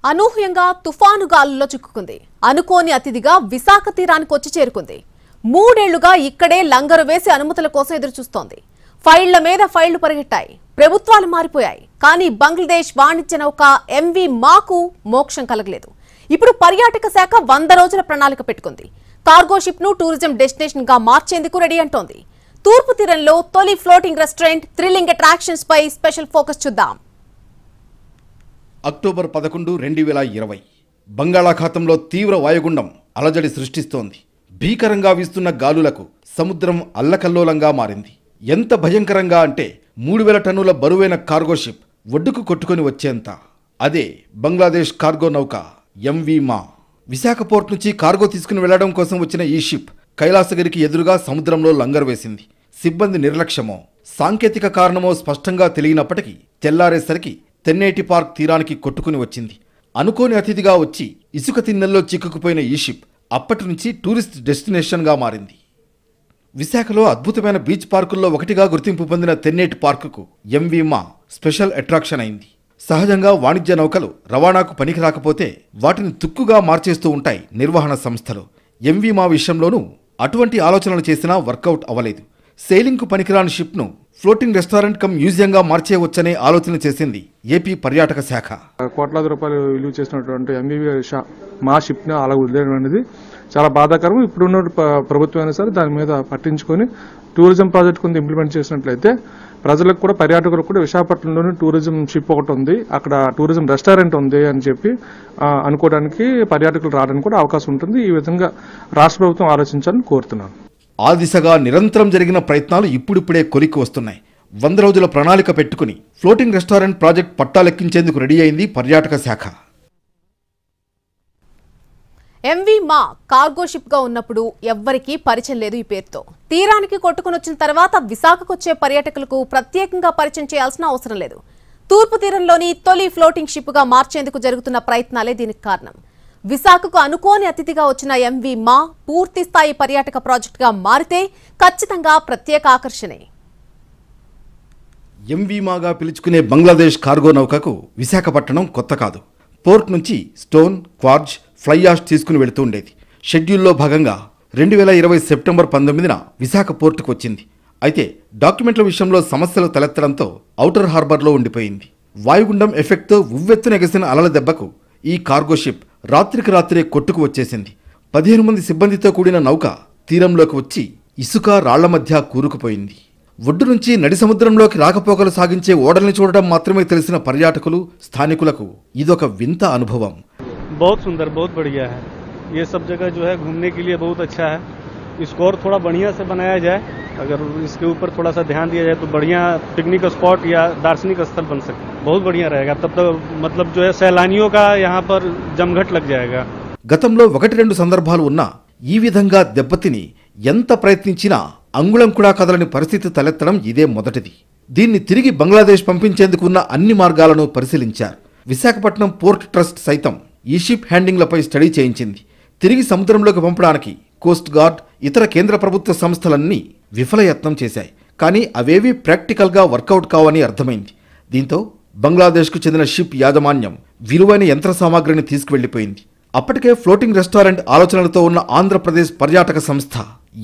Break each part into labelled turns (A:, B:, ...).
A: అనూహ్యంగా తుఫాను గాలుల్లో చిక్కుకుంది. అనుకోని అతిథిగా విశాఖ తీరానికి వచ్చి చేరుకుంది. 3 ఏళ్లుగా ఇక్కడే లంగరు వేసి అనుమతుల కోసం ఎదురుచూస్తోంది. ఫైళ్ల మీద ఫైళ్లు పరిగెట్టాయి. ప్రభుత్వాలు మారిపోయాయి. కానీ బంగ్లాదేశ్ వాణిజ్య నౌక ఎంవి మాకు మోక్షం కలగలేదు. ఇప్పుడు పర్యాటక శాఖ 100 రోజుల ప్రణాళిక పెట్టుకుంది. కార్గో షిప్ ను టూరిజం డెస్టినేషన్ గా మార్చేందుకు రెడీ అంటోంది. తూర్పు తీరంలో తొలి ఫ్లోటింగ్ రెస్టారెంట్ థ్రిల్లింగ్ అట్రాక్షన్స్ పై స్పెషల్ ఫోకస్ చూద్దాం.
B: అక్టోబర్ 11, 2020 బంగాళాఖాతంలో తీవ్ర వాయుగుండం అలజడి సృష్టిస్తోంది. భీకరంగా వీస్తున్న గాలులకు సముద్రం అల్లకల్లోలంగా మారింది. ఎంత భయంకరంగా అంటే 3000 టన్నుల బరువైన కార్గో షిప్ ఒడ్డుకు కొట్టుకొని వచ్చేంత. అదే బంగ్లాదేశ్ కార్గో నౌక ఎంవి మా. విశాఖ పోర్ట్ నుంచి కార్గో తీసుకుని వెళ్లడం కోసం వచ్చిన ఈ షిప్ కైలాసగిరికి ఎదురుగా సముద్రంలో లంగరు వేసింది. సిబ్బంది నిర్లక్ష్యమో సాంకేతిక కారణమో స్పష్టంగా తెలియనప్పటికీ తెల్లారేసరికి తెన్నేటి పార్క్ తీరానికి కొట్టుకుని వచ్చింది. అనుకోని అతిథిగా వచ్చి ఇసుక తిన్నెల్లో చిక్కుకుపోయిన ఈ షిప్ అప్పటి నుంచి టూరిస్ట్ డెస్టినేషన్గా మారింది. విశాఖలో అద్భుతమైన బీచ్ పార్కుల్లో ఒకటిగా గుర్తింపు పొందిన తెన్నేటి పార్కుకు ఎంవి మా స్పెషల్ అట్రాక్షన్ అయింది. సహజంగా వాణిజ్య నౌకలు రవాణాకు పనికి రాకపోతే వాటిని తుక్కుగా మార్చేస్తూ ఉంటాయి నిర్వహణ సంస్థలు. ఎంవి మా విషయంలోనూ అటువంటి ఆలోచనలు చేసినా వర్కౌట్ అవ్వలేదు. సెయిలింగ్కు పనికిరాని షిప్ను ఫ్లోటింగ్ రెస్టారెంట్ కమ్ మ్యూజియంగా మార్చేయవచ్చనే ఆలోచన చేసింది ఏపీ పర్యాటక శాఖ.
C: కోట్లాది రూపాయలు విలువ చేసినటువంటి ఎంవి మా షిప్ని అలా వదిలేయడం అనేది చాలా బాధాకరం. ఇప్పుడున్న ప్రభుత్వం అయినా సరే దాని మీద పట్టించుకొని టూరిజం ప్రాజెక్ట్ కొంత ఇంప్లిమెంట్ చేసినట్లయితే ప్రజలకు కూడా పర్యాటకులకు కూడా విశాఖపట్నంలోని టూరిజం షిప్ ఒకటి ఉంది, అక్కడ టూరిజం రెస్టారెంట్ ఉంది అని చెప్పి అనుకోవడానికి పర్యాటకులు రావడానికి కూడా అవకాశం ఉంటుంది. ఈ విధంగా రాష్ట్ర ప్రభుత్వం ఆలోచించాలని కోరుతున్నాను.
B: ఆ దిశగా నిరంతరం జరిగిన ప్రయత్నాలు ఇప్పుడిప్పుడే కొలిక్కి వస్తున్నాయి. 100 రోజుల ప్రణాళిక పెట్టుకుని ఫ్లోటింగ్ రెస్టారెంట్ ప్రాజెక్ట్ పట్టాలెక్కించేందుకు రెడీ అయింది పర్యాటక శాఖ.
A: ఎంవి మా కార్గో షిప్ గా ఉన్నప్పుడు ఎవ్వరికీ పరిచయం లేదు ఈ పేరుతో. తీరానికి కొట్టుకుని వచ్చిన తర్వాత విశాఖకు వచ్చే పర్యాటకులకు ప్రత్యేకంగా పరిచయం చేయాల్సిన అవసరం లేదు. తూర్పు తీరంలోని తొలి ఫ్లోటింగ్ షిప్ గా మార్చేందుకు జరుగుతున్న ప్రయత్నాలే దీనికి కారణం. విశాఖకు అనుకోని అతిథిగా వచ్చిన ఎంవి మా పూర్తి స్థాయి పర్యాటక ప్రాజెక్ట్ గా మారితే ఖచ్చితంగా ప్రత్యేక ఆకర్షణే.
B: ఎంవి మాగా పిలుచుకునే బంగ్లాదేశ్ కార్గో నౌకకు విశాఖపట్నం కొత్త కాదు. పోర్ట్ నుంచి స్టోన్, క్వార్జ్, ఫ్లై యాష్ తీసుకుని వెళుతూ ఉండేది. షెడ్యూల్లో భాగంగా 2020 సెప్టెంబర్ 19న విశాఖ పోర్టుకు వచ్చింది. అయితే డాక్యుమెంట్ల విషయంలో సమస్యలు తలెత్తడంతో ఔటర్ హార్బర్లో ఉండిపోయింది. వాయుగుండం ఎఫెక్ట్తో ఉవ్వెత్తున ఎగసిన అలల దెబ్బకు ఈ కార్గో షిప్ రాత్రికి రాత్రే కొట్టుకు వచ్చేసింది. 15 మంది సిబ్బందితో కూడిన నౌక తీరంలోకి వచ్చి ఇసుక రాళ్ల మధ్య కూరుకుపోయింది. ఒడ్డు నుంచి నడి సముద్రంలోకి రాకపోకలు సాగించే ఓడల్ని చూడడం మాత్రమే తెలిసిన పర్యాటకులు, స్థానికులకు ఇదొక వింత అనుభవం.
D: बहुत सुंदर, बहुत बढ़िया है। ये सब जगह जो है घूमने के लिए बहुत अच्छा है। इसको और थोड़ा बढ़िया से बनाया जाए, अगर इसके ऊपर थोड़ा सा ध्यान दिया जाए तो बढ़िया पिकनिक स्पॉट या दार्शनिक स्थल बन सकता है। बहुत बढ़िया रहेगा। तब तक मतलब जो है सैलानियों का यहाँ पर जमघट लग जाएगा।
B: గతంలో 1-2 సందర్భాలు ఉన్నా ఈ విధంగా దెబ్బతిని ఎంత ప్రయత్నించినా అంగుళం కూడా కదలని పరిస్థితి తలెత్తడం ఇదే మొదటిది. దీన్ని తిరిగి బంగ్లాదేశ్ పంపించేందుకు ఉన్న అన్ని మార్గాలను పరిశీలించారు. విశాఖపట్నం పోర్ట్ ట్రస్ట్ సైతం ఈ షిప్ హ్యాండింగ్లపై స్టడీ చేయించింది. తిరిగి సముద్రంలోకి పంపడానికి కోస్ట్ గార్డ్, ఇతర కేంద్ర ప్రభుత్వ సంస్థలన్నీ విఫలయత్నం చేశాయి. కానీ అవేవీ ప్రాక్టికల్గా వర్కౌట్ కావని అర్థమైంది. దీంతో బంగ్లాదేశ్కు చెందిన షిప్ యాజమాన్యం విలువైన యంత్ర సామాగ్రిని తీసుకువెళ్లిపోయింది. అప్పటికే ఫ్లోటింగ్ రెస్టారెంట్ ఆలోచనలతో ఉన్న ఆంధ్రప్రదేశ్ పర్యాటక సంస్థ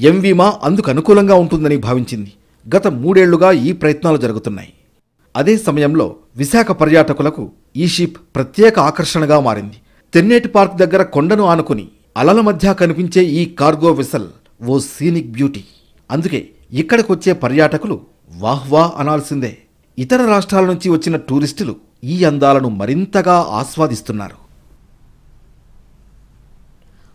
B: ఎంవి మా అందుకు అనుకూలంగా ఉంటుందని భావించింది. గత 3 ఏళ్లుగా ఈ ప్రయత్నాలు జరుగుతున్నాయి. అదే సమయంలో విశాఖ పర్యాటకులకు ఈ షిప్ ప్రత్యేక ఆకర్షణగా మారింది. తెన్నేటి పార్క్ దగ్గర కొండను ఆనుకుని అలల మధ్య కనిపించే ఈ కార్గో వెసల్ ఓ సీనిక్ బ్యూటీ. అందుకే ఇక్కడికొచ్చే పర్యాటకులు వాహ్వా అనాల్సిందే. ఇతర రాష్ట్రాల నుంచి వచ్చిన టూరిస్టులు ఈ అందాలను మరింతగా ఆస్వాదిస్తున్నారు.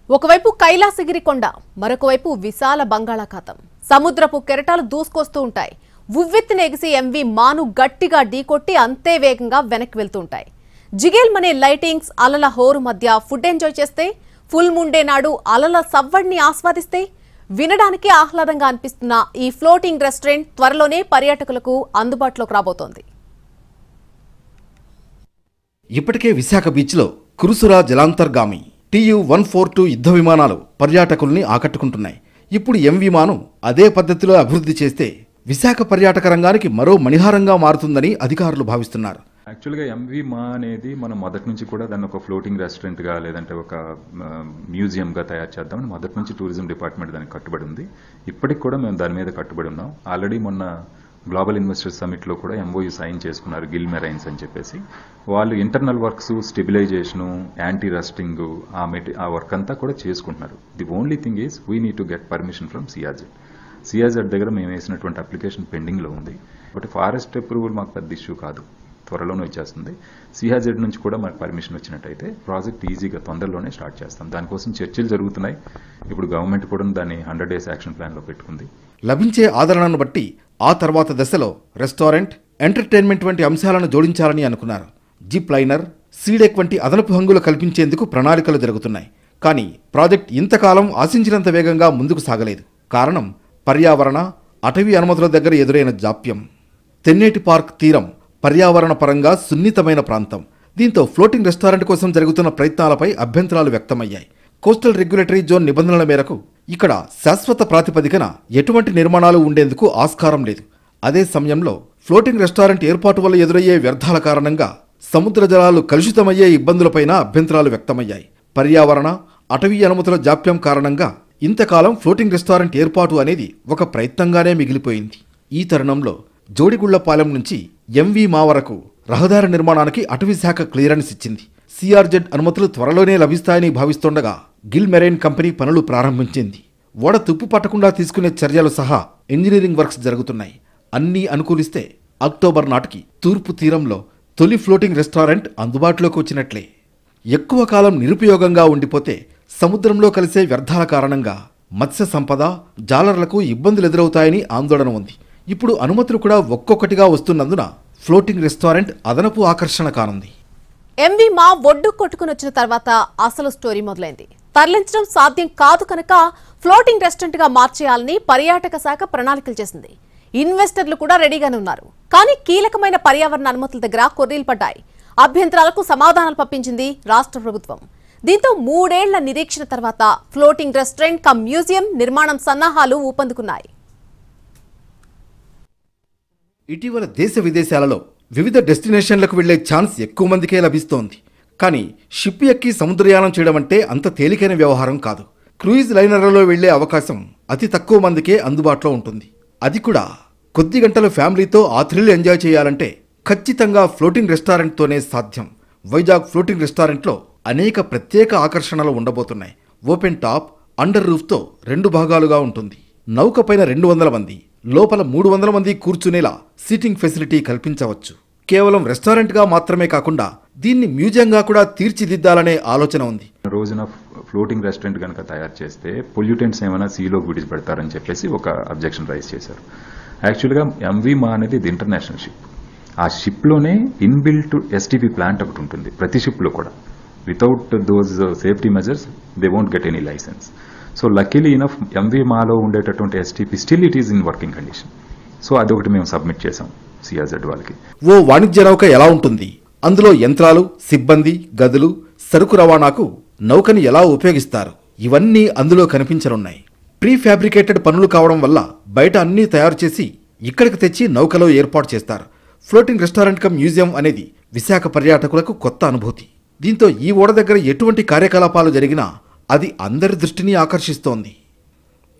A: ఒకవైపు కైలాసగిరి కొండ, మరొక వైపు విశాల బంగాళాఖాతం. సముద్రపు కెరటాలు దూసుకొస్తూ ఉంటాయి. ఉవ్వెత్తున ఎగిసి ఎంవి మాను గట్టిగా ఢీకొట్టి అంతే వేగంగా వెనక్కి వెళ్తూ ఉంటాయి. జిగేల్మనే లైటింగ్స్, అలల హోరు మధ్య ఫుడ్ ఎంజాయ్ చేస్తే, ఫుల్ ముండే నాడు అలల సవ్వడిని ఆస్వాదిస్తే వినడానికి ఆహ్లాదంగా అనిపిస్తున్న ఈ ఫ్లోటింగ్ రెస్టారెంట్ త్వరలోనే పర్యాటకులకు అందుబాటులోకి రాబోతోంది.
B: ఇప్పటికే విశాఖ బీచ్లో కురుసురా జలాంతర్గామి TU-142 యుద్ధ విమానాలు పర్యాటకుల్ని ఆకట్టుకుంటున్నాయి. ఇప్పుడు ఎంవి మాను అదే పద్ధతిలో అభివృద్ధి చేస్తే విశాఖ పర్యాటక రంగానికి మరో మణిహారంగా మారుతుందని అధికారులు భావిస్తున్నారు.
E: యాక్చువల్గా ఎంవి మా అనేది మనం మొదటి నుంచి కూడా దాన్ని ఒక ఫ్లోటింగ్ రెస్టారెంట్గా లేదంటే ఒక మ్యూజియంగా తయారు చేద్దామని మొదటి నుంచి టూరిజం డిపార్ట్మెంట్ దానికి కట్టుబడి ఉంది. ఇప్పటికి కూడా మేము దాని మీద కట్టుబడి ఉన్నాం. ఆల్రెడీ మొన్న గ్లోబల్ ఇన్వెస్టర్స్ సమిట్లో కూడా ఎంఓయూ సైన్ చేసుకున్నారు గిల్ మెరైన్స్ అని చెప్పేసి. వాళ్ళు ఇంటర్నల్ వర్క్స్, స్టెబిలైజేషను, యాంటీ రస్టింగ్, ఆ వర్క్ అంతా కూడా చేసుకుంటున్నారు. The only thing is we need to get permission from CRZ. CRZ దగ్గర మేము వేసినటువంటి అప్లికేషన్ పెండింగ్లో ఉంది. బట్ ఫారెస్ట్ అప్రూవల్ మాకు పెద్ద ఇష్యూ కాదు, త్వరలోనే వచ్చేస్తుంది. సిఆర్జెడ్ నుంచి కూడా మనకు పర్మిషన్ వచ్చినట్టయితే ప్రాజెక్ట్ ఈజీగా తొందరలోనే స్టార్ట్ చేస్తాం. దానికోసం చర్చలు జరుగుతున్నాయి. ఇప్పుడు గవర్నమెంట్ కూడా దాన్ని 100 days యాక్షన్ ప్లాన్లో పెట్టుకుంది.
B: లభించే ఆదరణను బట్టి ఆ తర్వాత దశలో రెస్టారెంట్, ఎంటర్టైన్మెంట్ వంటి అంశాలను జోడించాలని అనుకున్నారు. జిప్ లైనర్, సీడెక్ వంటి అదనపు హంగులు కల్పించేందుకు ప్రణాళికలు జరుగుతున్నాయి. కానీ ప్రాజెక్ట్ ఇంతకాలం ఆశించినంత వేగంగా ముందుకు సాగలేదు. కారణం పర్యావరణ, అటవీ అనుమతుల దగ్గర ఎదురైన జాప్యం. తెన్నేటి పార్క్ తీరం పర్యావరణ పరంగా సున్నితమైన ప్రాంతం. దీంతో ఫ్లోటింగ్ రెస్టారెంట్ కోసం జరుగుతున్న ప్రయత్నాలపై అభ్యంతరాలు వ్యక్తమయ్యాయి. కోస్టల్ రెగ్యులేటరీ జోన్ నిబంధనల మేరకు ఇక్కడ శాశ్వత ప్రాతిపదికన ఎటువంటి నిర్మాణాలు ఉండేందుకు ఆస్కారం లేదు. అదే సమయంలో ఫ్లోటింగ్ రెస్టారెంట్ ఏర్పాటు వల్ల ఎదురయ్యే వ్యర్థాల కారణంగా సముద్ర జలాలు కలుషితమయ్యే ఇబ్బందులపైన అభ్యంతరాలు వ్యక్తమయ్యాయి. పర్యావరణ, అటవీ అనుమతుల జాప్యం కారణంగా ఇంతకాలం ఫ్లోటింగ్ రెస్టారెంట్ ఏర్పాటు అనేది ఒక ప్రయత్నంగానే మిగిలిపోయింది. ఈ తరుణంలో జోడిగుళ్లపాలెం నుంచి ఎంవి మా వరకు రహదారి నిర్మాణానికి అటవీ శాఖ క్లియరెన్స్ ఇచ్చింది. సిఆర్జెడ్ అనుమతులు త్వరలోనే లభిస్తాయని భావిస్తుండగా గిల్ మెరైన్ కంపెనీ పనులు ప్రారంభించింది. ఓడ తుప్పు పట్టకుండా తీసుకునే చర్యలు సహా ఇంజనీరింగ్ వర్క్స్ జరుగుతున్నాయి. అన్నీ అనుకూలిస్తే అక్టోబర్ నాటికి తూర్పు తీరంలో తొలి ఫ్లోటింగ్ రెస్టారెంట్ అందుబాటులోకి వచ్చినట్లే. ఎక్కువ కాలం నిరుపయోగంగా ఉండిపోతే సముద్రంలో కలిసే వ్యర్థాల కారణంగా మత్స్య సంపద, జాలర్లకు ఇబ్బందులు ఎదురవుతాయని ఆందోళన ఉంది. ఇప్పుడు అనుమతులు కూడా ఒక్కొక్కటిగా వస్తున్నందున ఫ్లోటింగ్ రెస్టారెంట్ అదనపు ఆకర్షణ కానుంది.
A: ఎంవి మా ఒడ్డు కొట్టుకుని వచ్చిన తర్వాత అసలు స్టోరీ మొదలైంది. తరలించడం సాధ్యం కాదు కనుక ఫ్లోటింగ్ రెస్టారెంట్ గా మార్చేయాలని పర్యాటక శాఖ ప్రణాళికలు చేసింది. ఇన్వెస్టర్లు కూడా రెడీగానే ఉన్నారు. కానీ కీలకమైన పర్యావరణ అనుమతుల దగ్గర కొర్రీలు పడ్డాయి. అభ్యంతరాలకు సమాధానాలు పంపించింది రాష్ట్ర ప్రభుత్వం. దీంతో 3 ఏళ్ల నిరీక్షణ తర్వాత ఫ్లోటింగ్ రెస్టారెంట్ కమ్ మ్యూజియం నిర్మాణం సన్నాహాలు ఊపందుకున్నాయి.
B: ఇటీవల దేశ విదేశాలలో వివిధ డెస్టినేషన్లకు వెళ్లే ఛాన్స్ ఎక్కువ మందికే లభిస్తోంది. కానీ షిప్ ఎక్కి సముద్రయానం చేయడం అంటే అంత తేలికైన వ్యవహారం కాదు. క్రూయిజ్ లైనర్లలో వెళ్లే అవకాశం అతి తక్కువ మందికే అందుబాటులో ఉంటుంది. అది కూడా కొద్ది గంటలు ఫ్యామిలీతో ఆ థ్రిల్ ఎంజాయ్ చేయాలంటే ఖచ్చితంగా ఫ్లోటింగ్ రెస్టారెంట్తోనే సాధ్యం. వైజాగ్ ఫ్లోటింగ్ రెస్టారెంట్లో అనేక ప్రత్యేక ఆకర్షణలు ఉండబోతున్నాయి. ఓపెన్ టాప్, అండర్ రూఫ్తో 2 భాగాలుగా ఉంటుంది. నౌక పైన 200 మంది, లోపల 300 మంది కూర్చునేలా సీటింగ్ ఫెసిలిటీ కల్పించవచ్చు. కేవలం రెస్టారెంట్గా మాత్రమే కాకుండా దీన్ని మ్యూజియంగా కూడా తీర్చిదిద్దాలనే ఆలోచన ఉంది.
E: రోజున ఫ్లోటింగ్ రెస్టారెంట్ కనుక తయారు చేస్తే పొల్యూటెంట్స్ ఏమైనా సీలో విడిచిపెడతారని చెప్పేసి ఒక అబ్జెక్షన్ రైజ్ చేశారు. యాక్చువల్గా ఎంవి మా అనేది ఇది ఇంటర్నేషనల్ షిప్. ఆ షిప్లోనే ఇన్బిల్ట్ ఎస్టీపీ ప్లాంట్ ఒకటి ఉంటుంది ప్రతి షిప్లో కూడా. Without those safety measures they won't get any licence. So luckily enough MV మాలో ఉండేటటువంటి STP still it is in working condition. So అదొకటి మేము సబ్మిట్ చేసాం సిఆర్జెడ్ వాళ్ళకి.
B: ఓ వాణిజ్య నౌక ఎలా ఉంటుంది, అందులో యంత్రాలు, సిబ్బంది, గదులు, సరుకు రవాణాకు నౌకని ఎలా ఉపయోగిస్తారు, ఇవన్నీ అందులో కనిపించనున్నాయి. ప్రీ ఫ్యాబ్రికేటెడ్ పనులు కావడం వల్ల బయట అన్నీ తయారు చేసి ఇక్కడికి తెచ్చి నౌకలో ఏర్పాటు చేస్తారు. ఫ్లోటింగ్ రెస్టారెంట్ కమ్ మ్యూజియం అనేది విశాఖ పర్యాటకులకు కొత్త అనుభూతి. దీంతో ఈ ఓడ దగ్గర ఎటువంటి కార్యకలాపాలు జరిగినా అది అందరి దృష్టిని ఆకర్షిస్తోంది.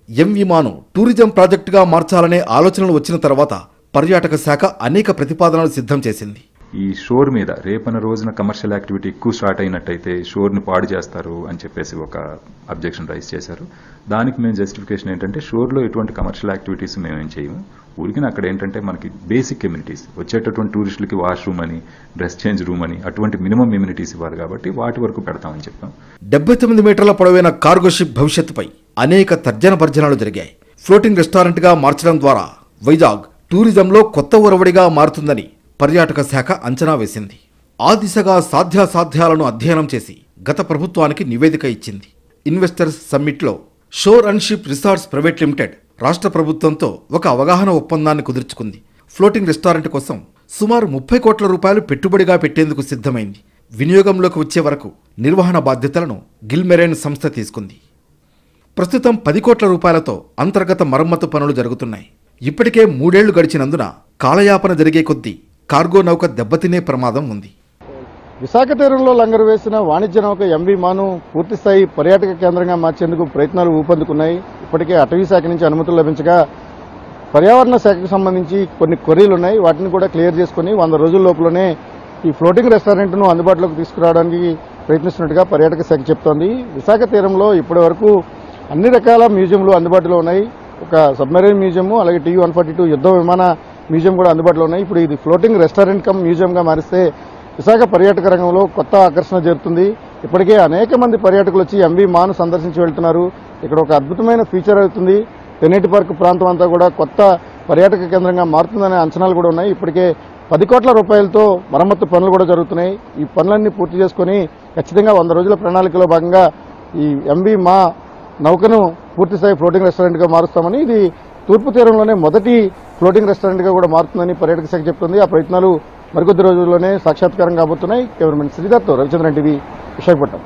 B: ఎంవి మాను టూరిజం ప్రాజెక్టుగా మార్చాలనే ఆలోచనలు వచ్చిన తర్వాత పర్యాటక శాఖ అనేక ప్రతిపాదనలు సిద్ధం చేసింది.
E: ఈ షోర్ మీద రేపన రోజున కమర్షియల్ యాక్టివిటీ ఎక్కువ స్టార్ట్ అయినట్టయితే షోర్ని పాడు చేస్తారు అని చెప్పేసి ఒక అబ్జెక్షన్ రైజ్ చేశారు. దానికి మేము జస్టిఫికేషన్ ఏంటంటే షోర్లో ఎటువంటి కమర్షియల్ యాక్టివిటీస్ మేమేం చేయము. ఊరికి అక్కడ ఏంటంటే మనకి బేసిక్ ఎమ్యూనిటీస్, వచ్చేటటువంటి టూరిస్టులకి వాష్రూమ్ అని, డ్రెస్ చేంజ్ రూమ్ అని, అటువంటి మినిమం ఎమ్యూనిటీస్ ఇవ్వాలి కాబట్టి వాటి వరకు పెడతామని చెప్పాం.
B: 79 మీటర్ల పొడవైన కార్గో షిప్ భవిష్యత్తుపై అనేక తర్జన భర్జనాలు జరిగాయి. ఫ్లోటింగ్ రెస్టారెంట్గా మార్చడం ద్వారా వైజాగ్ టూరిజంలో కొత్త ఒరవడిగా మారుతుందని పర్యాటక శాఖ అంచనా వేసింది. ఆ దిశగా సాధ్యాసాధ్యాలను అధ్యయనం చేసి గత ప్రభుత్వానికి నివేదిక ఇచ్చింది. ఇన్వెస్టర్స్ సమ్మిట్లో shore and ship resorts private limited రాష్ట్ర ప్రభుత్వంతో ఒక అవగాహన ఒప్పందాన్ని కుదుర్చుకుంది. ఫ్లోటింగ్ రెస్టారెంట్ కోసం సుమారు 30 కోట్ల రూపాయలు పెట్టుబడిగా పెట్టేందుకు సిద్ధమైంది. వినియోగంలోకి వచ్చే వరకు నిర్వహణ బాధ్యతలను గిల్ మెరైన్ సంస్థ తీసుకుంది. ప్రస్తుతం 10 కోట్ల రూపాయలతో అంతర్గత మరమ్మతు పనులు జరుగుతున్నాయి. ఇప్పటికే 3 ఏళ్లు గడిచినందున కాలయాపన జరిగే కొద్దీ కార్గో నౌక దెబ్బతినే ప్రమాదం ఉంది.
F: విశాఖ తీరంలో లంగరు వేసిన వాణిజ్య నౌక ఎంవి మాను పూర్తిస్థాయి పర్యాటక కేంద్రంగా మార్చేందుకు ప్రయత్నాలు ఊపందుకున్నాయి. ఇప్పటికే అటవీ శాఖ నుంచి అనుమతులు లభించగా పర్యావరణ శాఖకు సంబంధించి కొన్ని క్వరీలు ఉన్నాయి. వాటిని కూడా క్లియర్ చేసుకుని 100 రోజుల లోపలనే ఈ ఫ్లోటింగ్ రెస్టారెంట్ను అందుబాటులోకి తీసుకురావడానికి ప్రయత్నిస్తున్నట్టుగా పర్యాటక శాఖ చెప్తోంది. విశాఖ తీరంలో ఇప్పటి వరకు అన్ని రకాల మ్యూజియంలు అందుబాటులో ఉన్నాయి. ఒక సబ్మెరైన్ మ్యూజియం, అలాగే TU-142 యుద్ధ విమాన మ్యూజియం కూడా అందుబాటులో ఉన్నాయి. ఇప్పుడు ఇది ఫ్లోటింగ్ రెస్టారెంట్ కమ్ మ్యూజియంగా మారిస్తే విశాఖ పర్యాటక రంగంలో కొత్త ఆకర్షణ జరుగుతుంది. ఇప్పటికే అనేక మంది పర్యాటకులు వచ్చి ఎంవి మాను సందర్శించి వెళ్తున్నారు. ఇక్కడ ఒక అద్భుతమైన ఫీచర్ అవుతుంది. తెన్నేటి పార్క్ ప్రాంతం అంతా కూడా కొత్త పర్యాటక కేంద్రంగా మారుతుందనే అంచనాలు కూడా ఉన్నాయి. ఇప్పటికే 10 కోట్ల రూపాయలతో మరమ్మత్తు పనులు కూడా జరుగుతున్నాయి. ఈ పనులన్నీ పూర్తి చేసుకుని ఖచ్చితంగా 100 రోజుల ప్రణాళికలో భాగంగా ఈ ఎంవి మా నౌకను పూర్తిస్థాయి ఫ్లోటింగ్ రెస్టారెంట్గా మారుస్తామని, ఇది తూర్పు తీరంలోనే మొదటి ఫ్లోటింగ్ రెస్టారెంట్గా కూడా మారుతుందని పర్యాటక శాఖ చెప్తుంది. ఆ ప్రయత్నాలు మరికొద్ది రోజుల్లోనే సాక్షాత్కారం కాబోతున్నాయి. కెమెరామెన్ శ్రీధర్తో రవిచంద్రన్ టీవీ, విశాఖపట్నం.